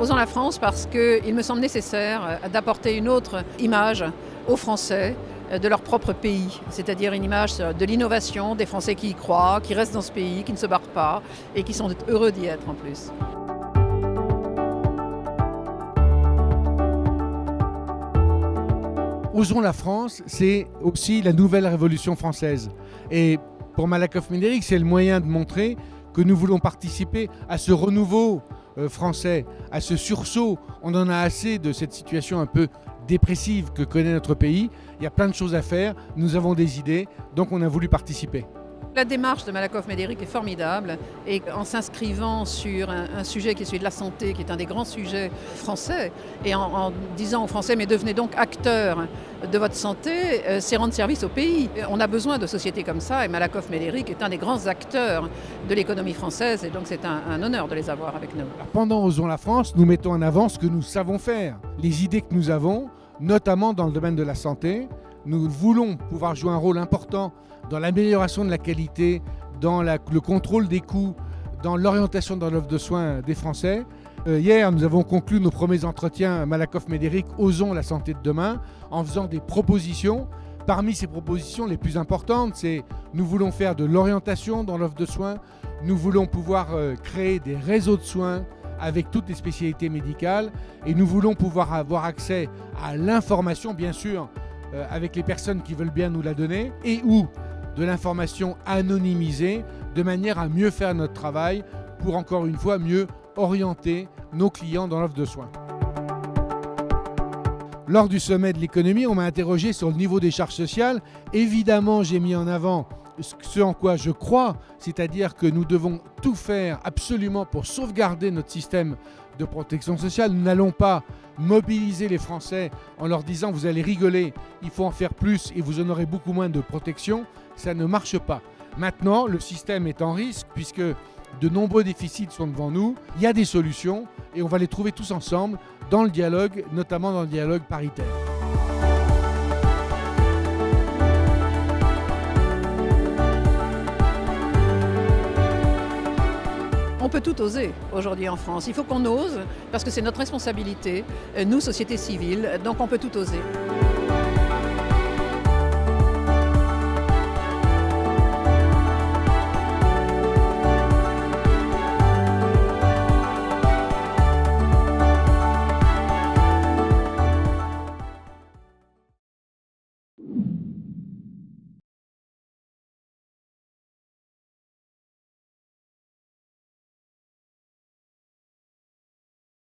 Osons la France parce qu'il me semble nécessaire d'apporter une autre image aux Français de leur propre pays, c'est-à-dire une image de l'innovation, des Français qui y croient, qui restent dans ce pays, qui ne se barrent pas et qui sont heureux d'y être en plus. Osons la France, c'est aussi la nouvelle révolution française. Et pour Malakoff Médéric, c'est le moyen de montrer que nous voulons participer à ce renouveau français, à ce sursaut. On en a assez de cette situation un peu dépressive que connaît notre pays. Il y a plein de choses à faire, nous avons des idées, donc on a voulu participer. La démarche de Malakoff Médéric est formidable et en s'inscrivant sur un sujet qui est celui de la santé, qui est un des grands sujets français, et en disant aux Français, mais devenez donc acteurs de votre santé, c'est rendre service au pays. On a besoin de sociétés comme ça et Malakoff Médéric est un des grands acteurs de l'économie française et donc c'est un honneur de les avoir avec nous. Pendant Osons la France, nous mettons en avant ce que nous savons faire, les idées que nous avons, notamment dans le domaine de la santé. Nous voulons pouvoir jouer un rôle important dans l'amélioration de la qualité, dans le contrôle des coûts, dans l'orientation dans l'offre de soins des Français. Hier, nous avons conclu nos premiers entretiens Malakoff Médéric Osons la santé de demain en faisant des propositions. Parmi ces propositions, les plus importantes, c'est nous voulons faire de l'orientation dans l'offre de soins, nous voulons pouvoir créer des réseaux de soins avec toutes les spécialités médicales et nous voulons pouvoir avoir accès à l'information, bien sûr, avec les personnes qui veulent bien nous la donner et ou de l'information anonymisée de manière à mieux faire notre travail pour encore une fois mieux orienter nos clients dans l'offre de soins. Lors du sommet de l'économie, on m'a interrogé sur le niveau des charges sociales. Évidemment, j'ai mis en avant ce en quoi je crois, c'est-à-dire que nous devons tout faire absolument pour sauvegarder notre système de protection sociale. Nous n'allons pas mobiliser les Français en leur disant vous allez rigoler, il faut en faire plus et vous en aurez beaucoup moins de protection. Ça ne marche pas. Maintenant, le système est en risque puisque de nombreux déficits sont devant nous. Il y a des solutions et on va les trouver tous ensemble dans le dialogue, notamment dans le dialogue paritaire. On peut tout oser aujourd'hui en France. Il faut qu'on ose parce que c'est notre responsabilité, nous, société civile, donc on peut tout oser.